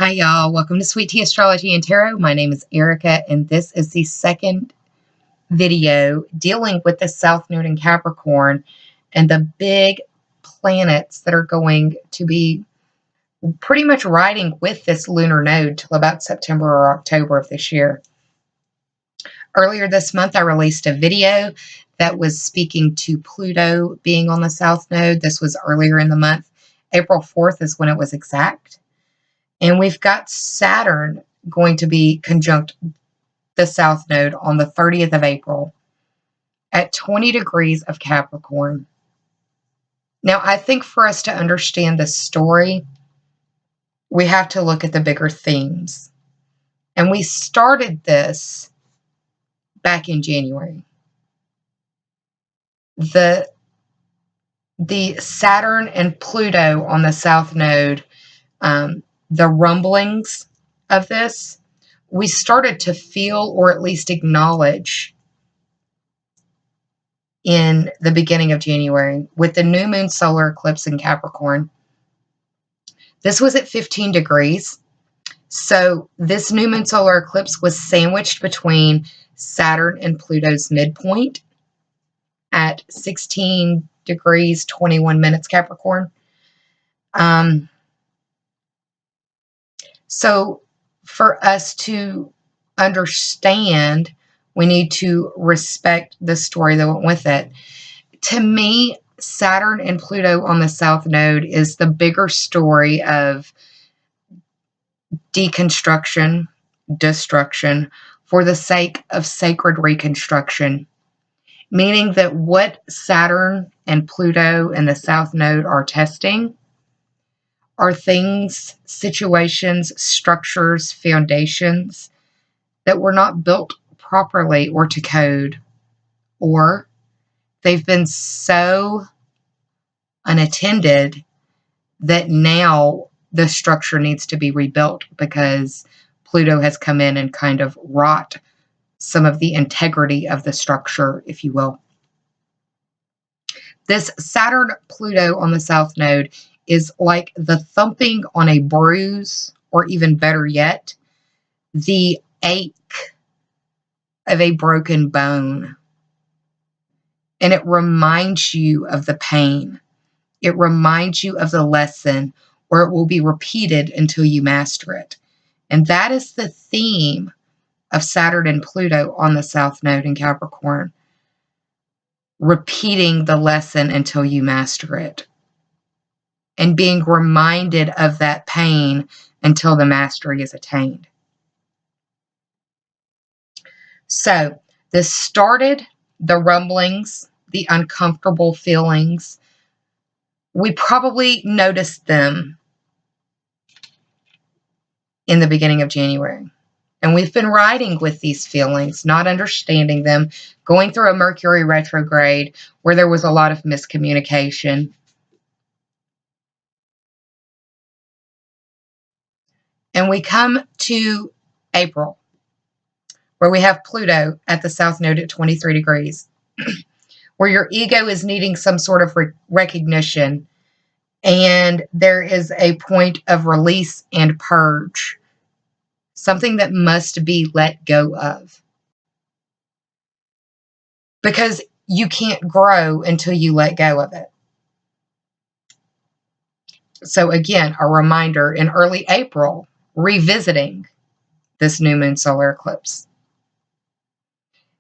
Hi, y'all. Welcome to Sweet Tea Astrology and Tarot. My name is Erica, and this is the second video dealing with the South Node in Capricorn and the big planets that are going to be pretty much riding with this lunar node till about September or October of this year. Earlier this month, I released a video that was speaking to Pluto being on the South Node. This was earlier in the month. April 4th is when it was exact. And we've got Saturn going to be conjunct the South Node on the 30th of April at 20 degrees of Capricorn. Now, I think for us to understand this story, we have to look at the bigger themes. And we started this back in January. The Saturn and Pluto on the South Node, the rumblings of this, we started to feel or at least acknowledge in the beginning of January with the new moon solar eclipse in Capricorn. This was at 15 degrees. So this new moon solar eclipse was sandwiched between Saturn and Pluto's midpoint at 16 degrees, 21 minutes Capricorn. So for us to understand, we need to respect the story that went with it. To me, Saturn and Pluto on the South Node is the bigger story of deconstruction, destruction, for the sake of sacred reconstruction. Meaning that what Saturn and Pluto and the South Node are testing are things, situations, structures, foundations that were not built properly or to code, or they've been so unattended that now the structure needs to be rebuilt because Pluto has come in and kind of wrought some of the integrity of the structure, if you will. This Saturn-Pluto on the South Node is like the thumping on a bruise, or even better yet, the ache of a broken bone. And it reminds you of the pain. It reminds you of the lesson, or it will be repeated until you master it. And that is the theme of Saturn and Pluto on the South Node in Capricorn. Repeating the lesson until you master it. And being reminded of that pain until the mastery is attained. So, this started the rumblings, the uncomfortable feelings. We probably noticed them in the beginning of January. And we've been riding with these feelings, not understanding them, going through a Mercury retrograde where there was a lot of miscommunication. And we come to April, where we have Pluto at the South Node at 23 degrees, where your ego is needing some sort of recognition, and there is a point of release and purge, something that must be let go of. Because you can't grow until you let go of it. So again, a reminder in early April, revisiting this new moon solar eclipse.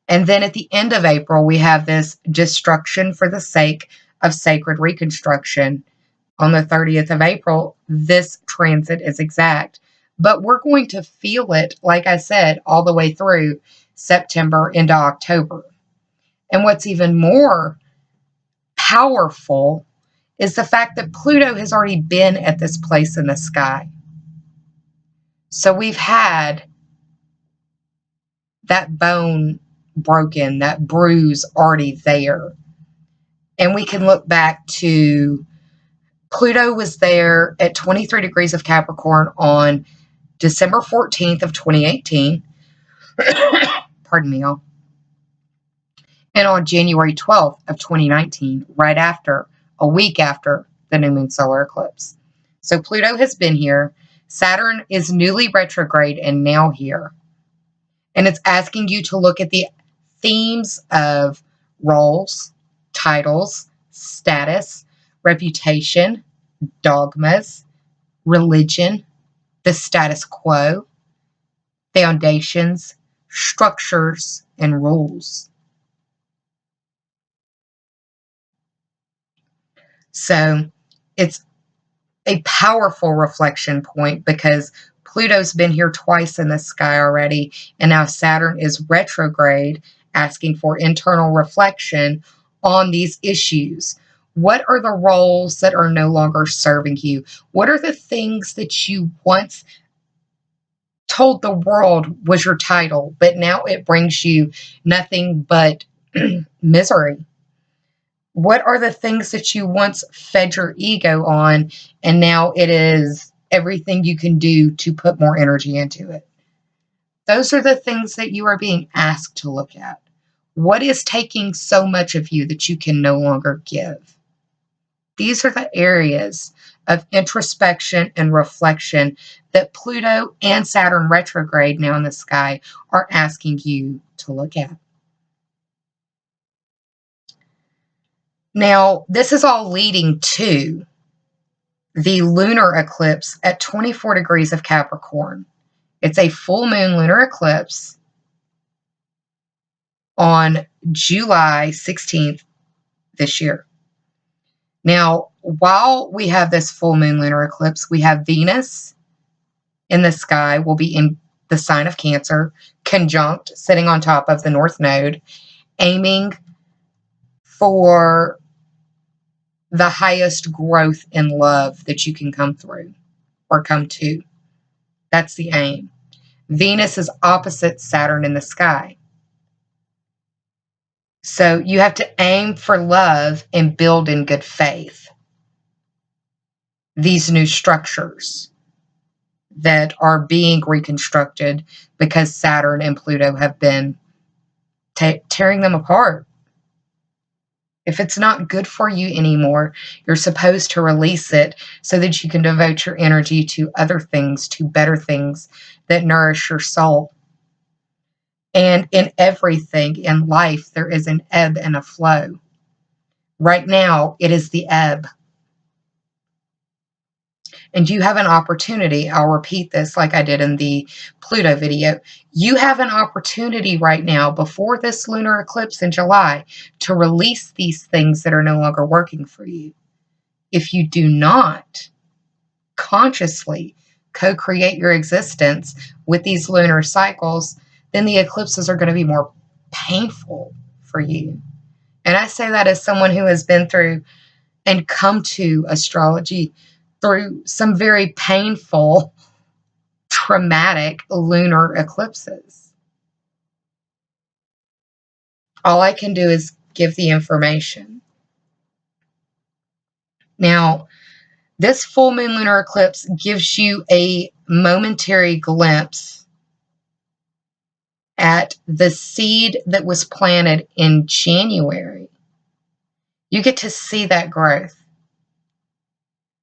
And then at the end of April, we have this destruction for the sake of sacred reconstruction. On the 30th of April, this transit is exact. But we're going to feel it, like I said, all the way through September into October. And what's even more powerful is the fact that Pluto has already been at this place in the sky. So we've had that bone broken, that bruise already there. And we can look back to Pluto was there at 23 degrees of Capricorn on December 14th of 2018. Pardon me, y'all. And on January 12th of 2019, right after, a week after the new moon solar eclipse. So Pluto has been here. Saturn is newly retrograde and now here. And it's asking you to look at the themes of roles, titles, status, reputation, dogmas, religion, the status quo, foundations, structures, and rules. So it's a powerful reflection point because Pluto's been here twice in the sky already, and now Saturn is retrograde, asking for internal reflection on these issues. What are the roles that are no longer serving you? What are the things that you once told the world was your title, but now it brings you nothing but misery? What are the things that you once fed your ego on, and now it is everything you can do to put more energy into it? Those are the things that you are being asked to look at. What is taking so much of you that you can no longer give? These are the areas of introspection and reflection that Pluto and Saturn retrograde now in the sky are asking you to look at. Now, this is all leading to the lunar eclipse at 24 degrees of Capricorn. It's a full moon lunar eclipse on July 16th this year. Now, while we have this full moon lunar eclipse, we have Venus in the sky, will be in the sign of Cancer, conjunct, sitting on top of the North Node, aiming for the highest growth in love that you can come through or come to. That's the aim. Venus is opposite Saturn in the sky. So you have to aim for love and build in good faith these new structures that are being reconstructed because Saturn and Pluto have been tearing them apart. If it's not good for you anymore, you're supposed to release it so that you can devote your energy to other things, to better things that nourish your soul. And in everything in life, there is an ebb and a flow. Right now, it is the ebb. And you have an opportunity, I'll repeat this like I did in the Pluto video, you have an opportunity right now before this lunar eclipse in July to release these things that are no longer working for you. If you do not consciously co-create your existence with these lunar cycles, then the eclipses are going to be more painful for you. And I say that as someone who has been through and come to astrology through some very painful, traumatic lunar eclipses. All I can do is give the information. Now, this full moon lunar eclipse gives you a momentary glimpse at the seed that was planted in January. You get to see that growth,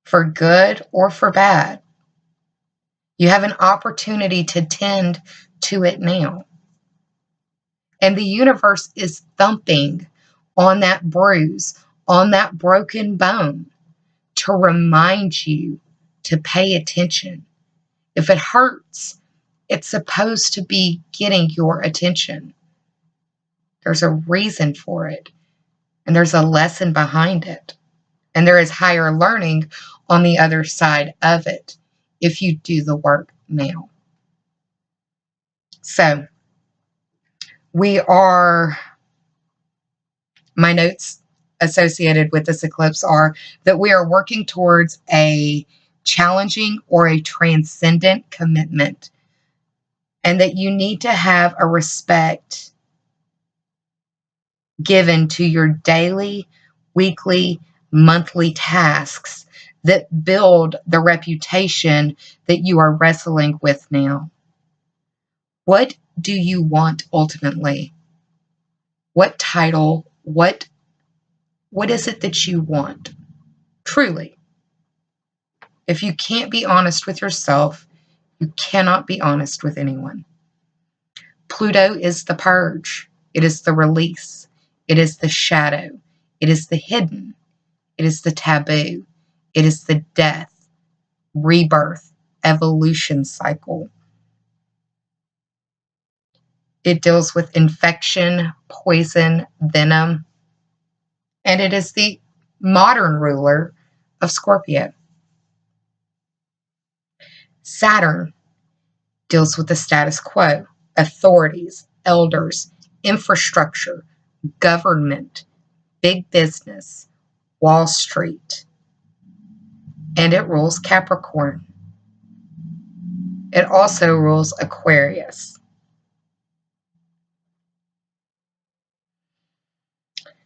for good or for bad. You have an opportunity to tend to it now. And the universe is thumping on that bruise, on that broken bone, to remind you to pay attention. If it hurts, it's supposed to be getting your attention. There's a reason for it, and there's a lesson behind it. And there is higher learning on the other side of it if you do the work now. So, my notes associated with this eclipse are that we are working towards a challenging or a transcendent commitment, and that you need to have a respect given to your daily, weekly, monthly tasks that build the reputation that you are wrestling with now. What do you want ultimately? What title? What is it that you want? Truly. If you can't be honest with yourself, You cannot be honest with anyone. Pluto is the purge. It is the release. It is the shadow. It is the hidden. It is the taboo. It is the death, rebirth, evolution cycle. It deals with infection, poison, venom, and it is the modern ruler of Scorpio. Saturn deals with the status quo, authorities, elders, infrastructure, government, big business, Wall Street, and it rules Capricorn. It also rules Aquarius.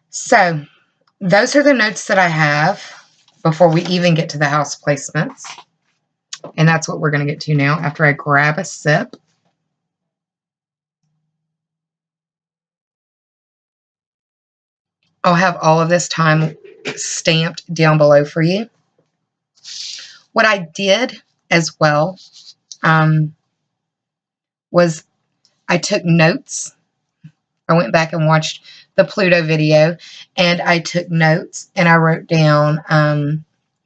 So, those are the notes that I have before we even get to the house placements. And that's what we're going to get to now after I grab a sip. I'll have all of this time stamped down below for you. What I did as well was I took notes. I went back and watched the Pluto video, and I took notes, and I wrote down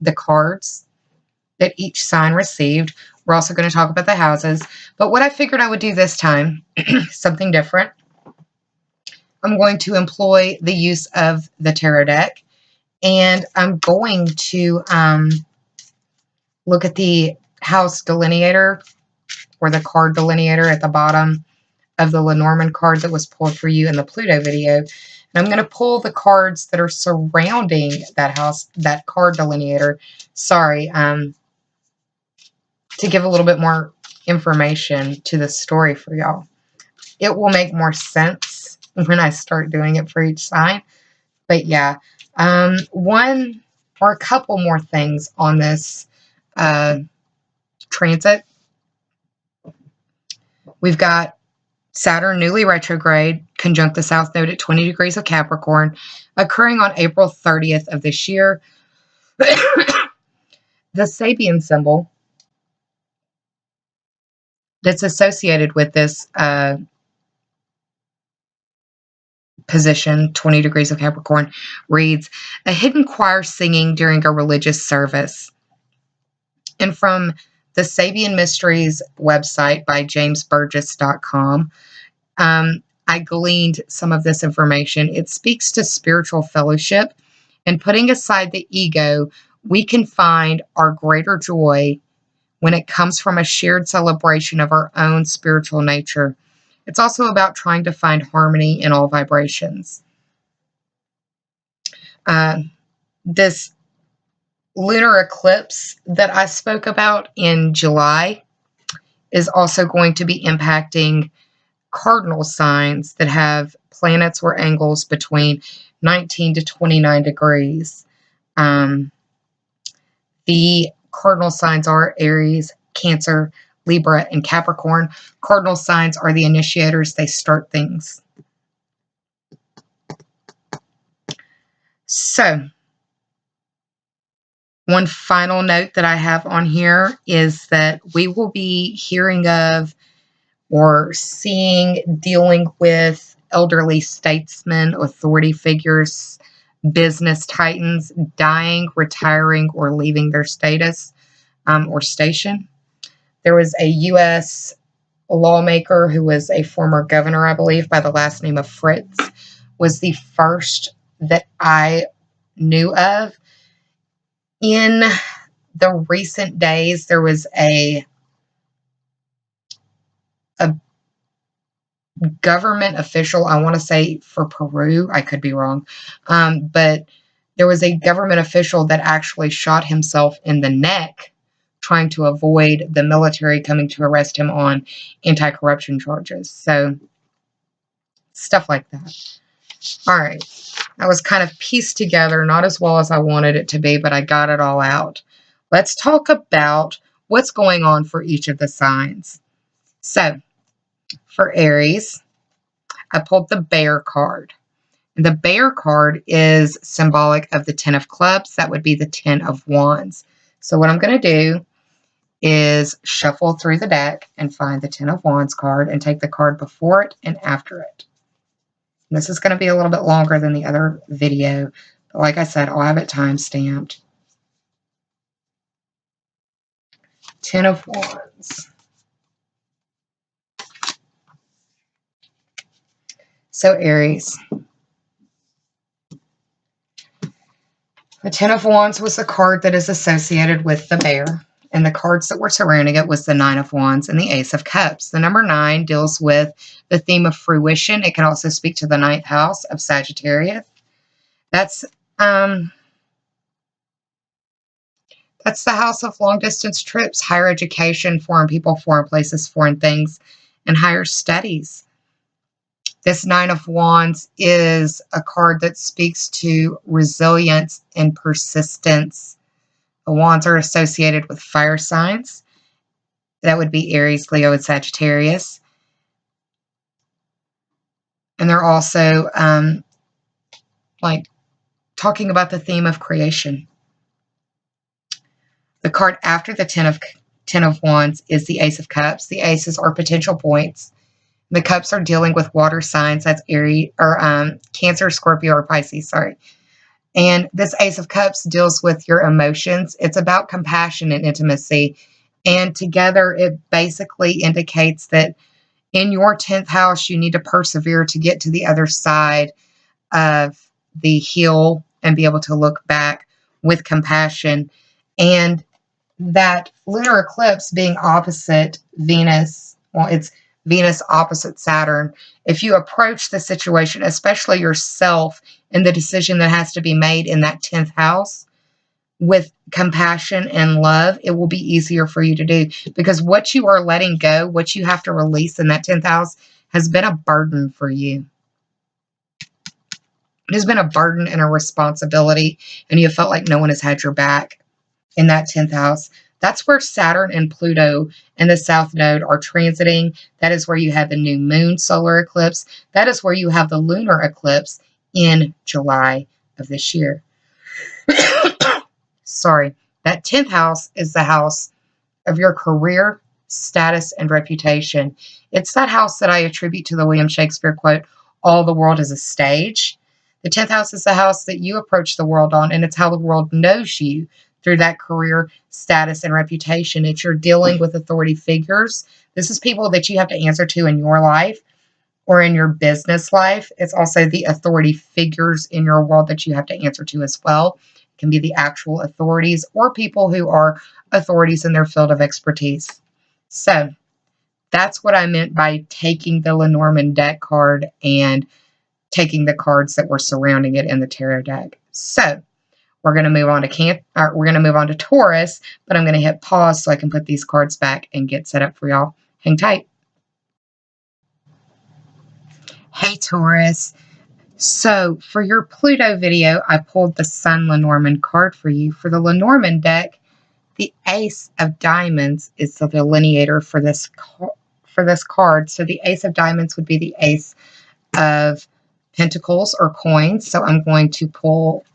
the cards that each sign received. We're also going to talk about the houses. But what I figured I would do this time, something different. I'm going to employ the use of the tarot deck, and I'm going to look at the house delineator or the card delineator at the bottom of the Lenormand card that was pulled for you in the Pluto video. And I'm going to pull the cards that are surrounding that house, that card delineator. Sorry, to give a little bit more information to the story for y'all. It will make more sense when I start doing it for each sign. But yeah, one or a couple more things on this transit. We've got Saturn newly retrograde, conjunct the South Node at 20 degrees of Capricorn, occurring on April 30th of this year. The Sabian symbol that's associated with this position, 20 degrees of Capricorn, reads, a hidden choir singing during a religious service. And from the Sabian Mysteries website by jamesburgess.com, I gleaned some of this information. It speaks to spiritual fellowship, and putting aside the ego, we can find our greater joy when it comes from a shared celebration of our own spiritual nature. It's also about trying to find harmony in all vibrations. This lunar eclipse that I spoke about in July is also going to be impacting cardinal signs that have planets or angles between 19 to 29 degrees. The cardinal signs are Aries, Cancer, Libra, and Capricorn. Cardinal signs are the initiators. They start things. So, one final note that I have on here is that we will be hearing of or seeing, dealing with elderly statesmen, authority figures, business titans dying, retiring, or leaving their status or station. There was a U.S. lawmaker who was a former governor, I believe, by the last name of Fritz, was the first that I knew of. In the recent days, there was a government official, I want to say for Peru, I could be wrong, but there was a government official that actually shot himself in the neck trying to avoid the military coming to arrest him on anti-corruption charges. So, stuff like that. All right. That was kind of pieced together, not as well as I wanted it to be, but I got it all out. Let's talk about what's going on for each of the signs. So, for Aries, I pulled the Bear card. The Bear card is symbolic of the 10 of clubs. That would be the 10 of wands. So what I'm going to do is shuffle through the deck and find the Ten of Wands card and take the card before it and after it. This is going to be a little bit longer than the other video, but like I said, I'll have it time-stamped. Ten of Wands. So Aries. The Ten of Wands was the card that is associated with the bear, and the cards that were surrounding it was the Nine of Wands and the Ace of Cups. The number 9 deals with the theme of fruition. It can also speak to the 9th house of Sagittarius. That's the house of long-distance trips, higher education, foreign people, foreign places, foreign things, and higher studies. This Nine of Wands is a card that speaks to resilience and persistence. The Wands are associated with fire signs. That would be Aries, Leo, and Sagittarius. And they're also like talking about the theme of creation. The card after the Ten of Wands is the Ace of Cups. The aces are potential points. The cups are dealing with water signs. That's Aries or Cancer, Scorpio, or Pisces. Sorry. And this Ace of Cups deals with your emotions. It's about compassion and intimacy. And together, it basically indicates that in your 10th house, you need to persevere to get to the other side of the hill and be able to look back with compassion. And that lunar eclipse being opposite Venus, well, it's Venus opposite Saturn. If you approach the situation, especially yourself and the decision that has to be made in that 10th house with compassion and love, it will be easier for you to do, because what you are letting go, what you have to release in that 10th house has been a burden for you. It has been a burden and a responsibility, and you felt like no one has had your back in that 10th house. That's where Saturn and Pluto and the South Node are transiting. That is where you have the new moon solar eclipse. That is where you have the lunar eclipse in July of this year. Sorry. That 10th house is the house of your career, status, and reputation. It's that house that I attribute to the William Shakespeare quote, "All the world is a stage." The 10th house is the house that you approach the world on, and it's how the world knows you through that career, status, and reputation. It's you're dealing with authority figures. This is people that you have to answer to in your life or in your business life. It's also the authority figures in your world that you have to answer to as well. It can be the actual authorities or people who are authorities in their field of expertise. So that's what I meant by taking the Lenormand deck card and taking the cards that were surrounding it in the tarot deck. So we're going to move on to Taurus, but I'm going to hit pause so I can put these cards back and get set up for y'all. Hang tight. Hey Taurus. So for your Pluto video, I pulled the Sun Lenormand card for you. For the Lenormand deck, the Ace of Diamonds is the delineator for this card. So the Ace of Diamonds would be the Ace of Pentacles or coins. So I'm going to pull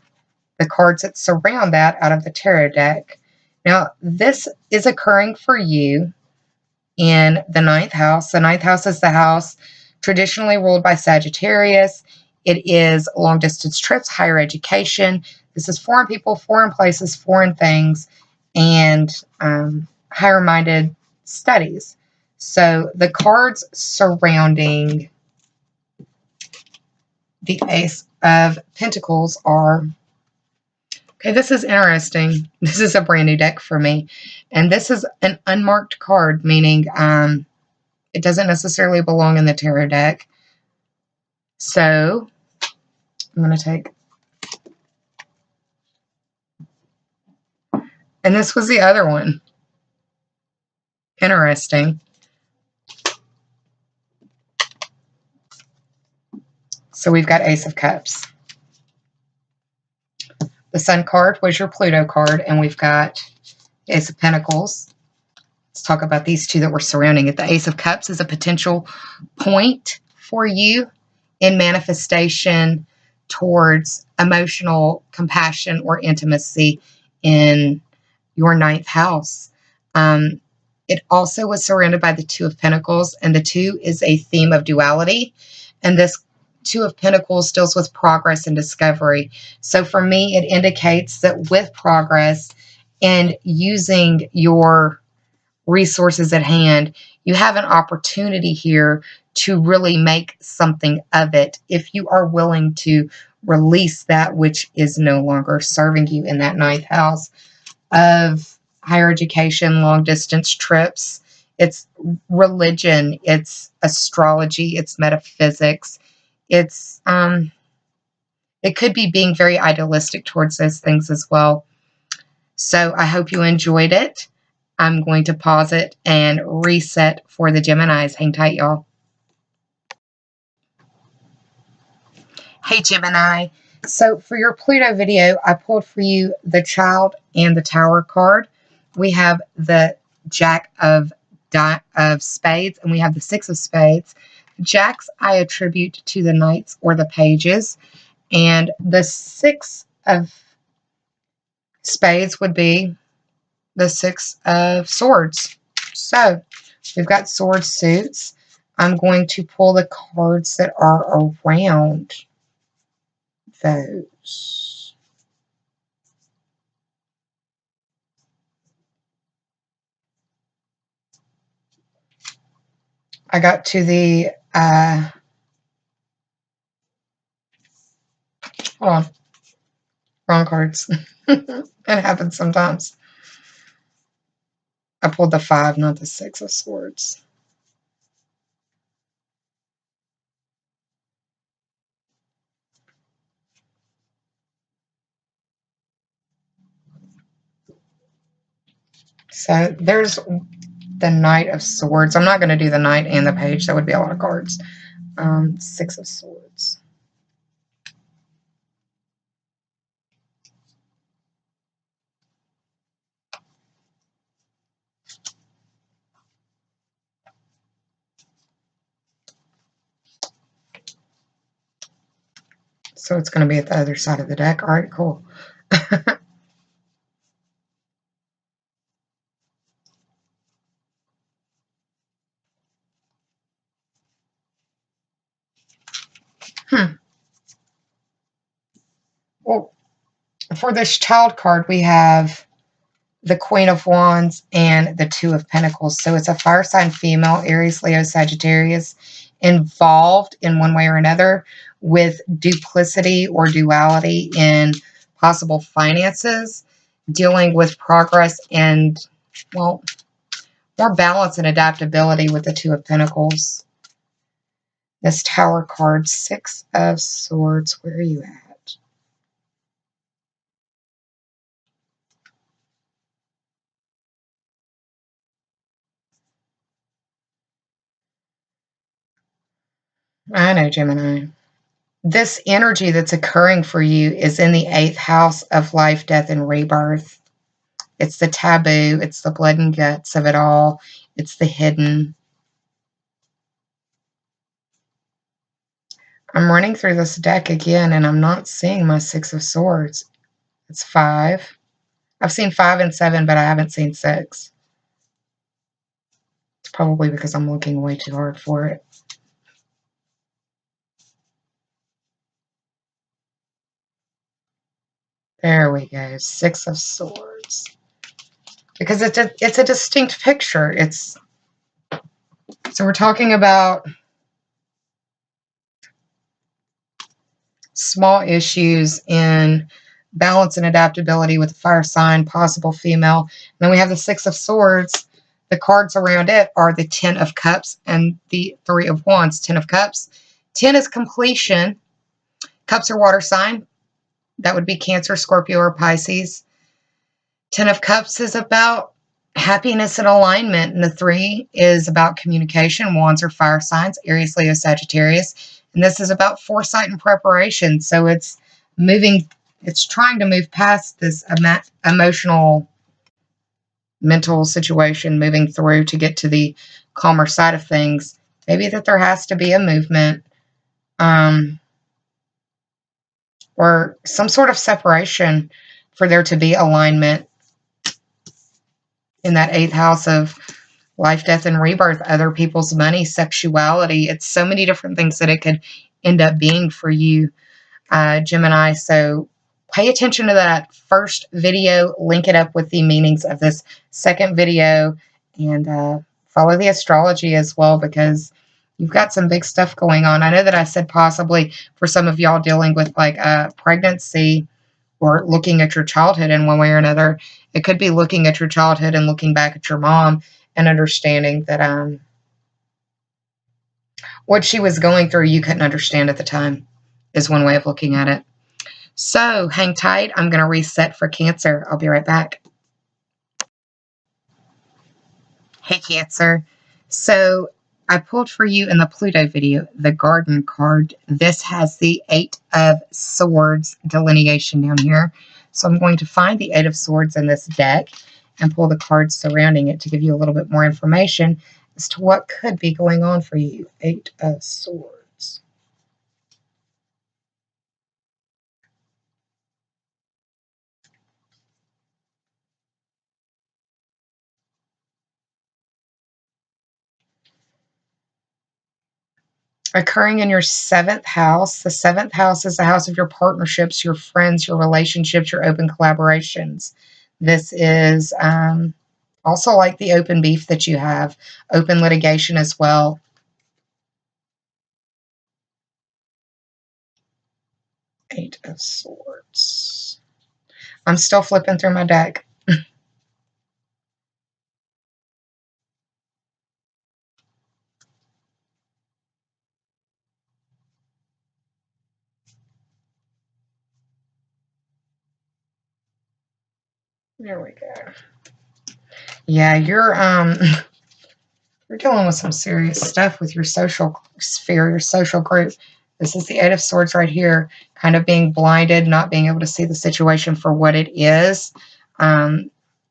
the cards that surround that out of the tarot deck. Now, this is occurring for you in the 9th house. The 9th house is the house traditionally ruled by Sagittarius. It is long-distance trips, higher education. This is foreign people, foreign places, foreign things, and higher-minded studies. So the cards surrounding the Ace of Pentacles are... Okay, this is interesting. This is a brand new deck for me. And this is an unmarked card, meaning it doesn't necessarily belong in the tarot deck. So I'm going to take... And this was the other one. Interesting. So we've got Ace of Cups. The Sun card was your Pluto card, and we've got Ace of Pentacles. Let's talk about these two that were surrounding it. The Ace of Cups is a potential point for you in manifestation towards emotional compassion or intimacy in your 9th house. It also was surrounded by the Two of Pentacles, and the Two is a theme of duality. And this Two of Pentacles deals with progress and discovery. So for me, it indicates that with progress and using your resources at hand, you have an opportunity here to really make something of it if you are willing to release that which is no longer serving you in that ninth house of higher education, long distance trips. It's religion, it's astrology, it's metaphysics. It's it could be being very idealistic towards those things as well. So I hope you enjoyed it. I'm going to pause it and reset for the Geminis. Hang tight, y'all. Hey, Gemini. So for your Pluto video, I pulled for you the Child and the Tower card. We have the Jack of Spades, and we have the Six of Spades. Jacks I attribute to the Knights or the Pages, and the Six of Spades would be the Six of Swords. So we've got sword suits. I'm going to pull the cards that are around those. I got to the, hold on, wrong cards. It happens sometimes. I pulled the 5, not the 6 of Swords. So there's the Knight of Swords. I'm not going to do the Knight and the Page. That would be a lot of cards. 6 of Swords. So it's going to be at the other side of the deck. All right, cool. Well, for this Child card, we have the Queen of Wands and the Two of Pentacles. So it's a fire sign female, Aries, Leo, Sagittarius, involved in one way or another with duplicity or duality in possible finances, dealing with progress and, well, more balance and adaptability with the Two of Pentacles. This Tower card, Six of Swords, where are you at? I know, Gemini. This energy that's occurring for you is in the 8th house of life, death, and rebirth. It's the taboo. It's the blood and guts of it all. It's the hidden. I'm running through this deck again, and I'm not seeing my 6 of Swords. It's 5. I've seen 5 and 7, but I haven't seen 6. It's probably because I'm looking way too hard for it. There we go. 6 of Swords. Because it's a distinct picture. So we're talking about small issues in balance and adaptability with the fire sign, possible female. And then we have the 6 of Swords. The cards around it are the 10 of Cups and the 3 of Wands. 10 of Cups. 10 is completion. Cups are water sign. That would be Cancer, Scorpio, or Pisces. 10 of Cups is about happiness and alignment. And the 3 is about communication. Wands are fire signs. Aries, Leo, Sagittarius. And this is about foresight and preparation. So it's trying to move past this emotional, mental situation, moving through to get to the calmer side of things. Maybe that there has to be a movement or some sort of separation for there to be alignment. in that 8th house of life, death, and rebirth, other people's money, sexuality. It's so many different things that it could end up being for you, Gemini. So pay attention to that first video, link it up with the meanings of this second video, and follow the astrology as well, because you've got some big stuff going on. I know that I said possibly for some of y'all dealing with like a pregnancy or looking at your childhood in one way or another. It could be looking at your childhood and looking back at your mom and understanding that what she was going through you couldn't understand at the time, is one way of looking at it. So hang tight. I'm going to reset for Cancer. I'll be right back. Hey, Cancer. So I pulled for you in the Pluto video the Garden card. This has the 8 of Swords delineation down here. So I'm going to find the 8 of Swords in this deck and pull the cards surrounding it to give you a little bit more information as to what could be going on for you. 8 of Swords. Occurring in your 7th house. The 7th house is the house of your partnerships, your friends, your relationships, your open collaborations. This is also like the open beef that you have, open litigation as well. Eight of Swords. I'm still flipping through my deck. There we go. Yeah, you're dealing with some serious stuff with your social sphere, your social group. This is the 8 of Swords right here, kind of being blinded, not being able to see the situation for what it is. And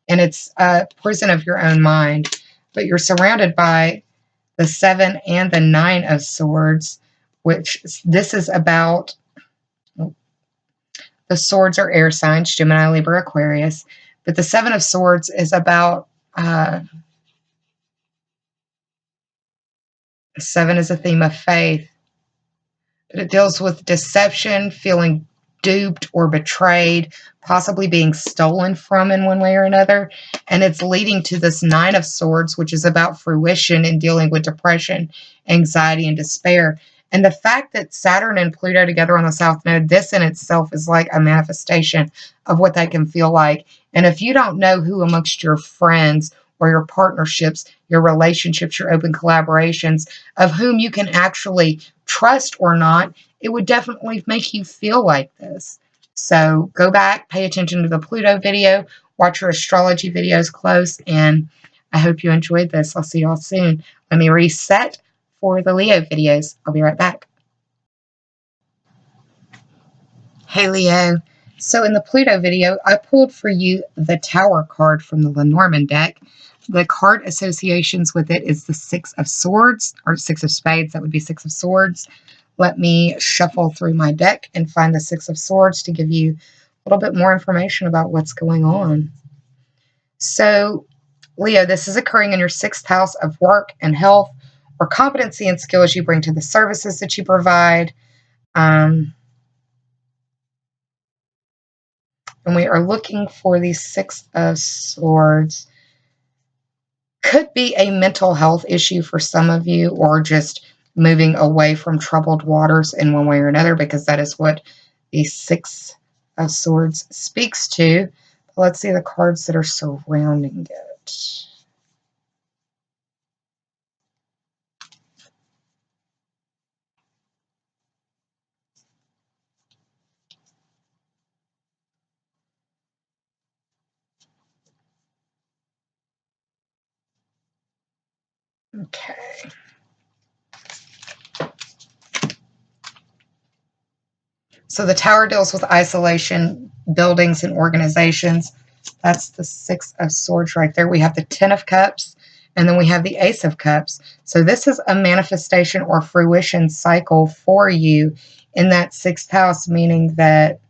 it's a prison of your own mind. But you're surrounded by the 7 and the 9 of Swords, which this is about. The swords are air signs, Gemini, Libra, Aquarius. But the 7 of Swords is about 7 is a theme of faith. But it deals with deception, feeling duped or betrayed, possibly being stolen from in one way or another. And it's leading to this 9 of Swords, which is about fruition and dealing with depression, anxiety, and despair. And the fact that Saturn and Pluto together on the South Node, this in itself is like a manifestation of what that can feel like. And if you don't know who amongst your friends or your partnerships, your relationships, your open collaborations, of whom you can actually trust or not, it would definitely make you feel like this. So go back, pay attention to the Pluto video, watch your astrology videos close, and I hope you enjoyed this. I'll see y'all soon. Let me reset for the Leo videos. I'll be right back. Hey, Leo. So in the Pluto video, I pulled for you the Tower card from the Lenormand deck. The card associations with it is the 6 of Swords, or 6 of Spades. That would be 6 of Swords. Let me shuffle through my deck and find the 6 of Swords to give you a little bit more information about what's going on. So, Leo, this is occurring in your 6th house of work and health, or competency and skills you bring to the services that you provide. And we are looking for the 6 of Swords. Could be a mental health issue for some of you, or just moving away from troubled waters in one way or another, because that is what the 6 of Swords speaks to. Let's see the cards that are surrounding it. Okay. So the Tower deals with isolation, buildings, and organizations. That's the 6 of Swords right there. We have the 10 of Cups, and then we have the Ace of Cups. So this is a manifestation or fruition cycle for you in that 6th house, meaning that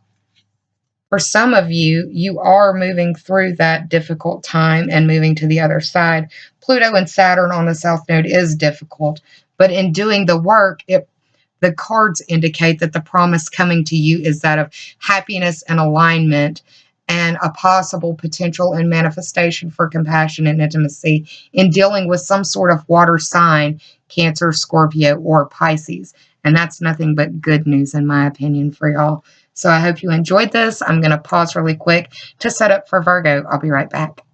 For some of you, you are moving through that difficult time and moving to the other side. Pluto and Saturn on the South Node is difficult, but in doing the work, the cards indicate that the promise coming to you is that of happiness and alignment and a possible potential and manifestation for compassion and intimacy in dealing with some sort of water sign, Cancer, Scorpio, or Pisces. And that's nothing but good news, in my opinion, for y'all. So I hope you enjoyed this. I'm going to pause really quick to set up for Virgo. I'll be right back.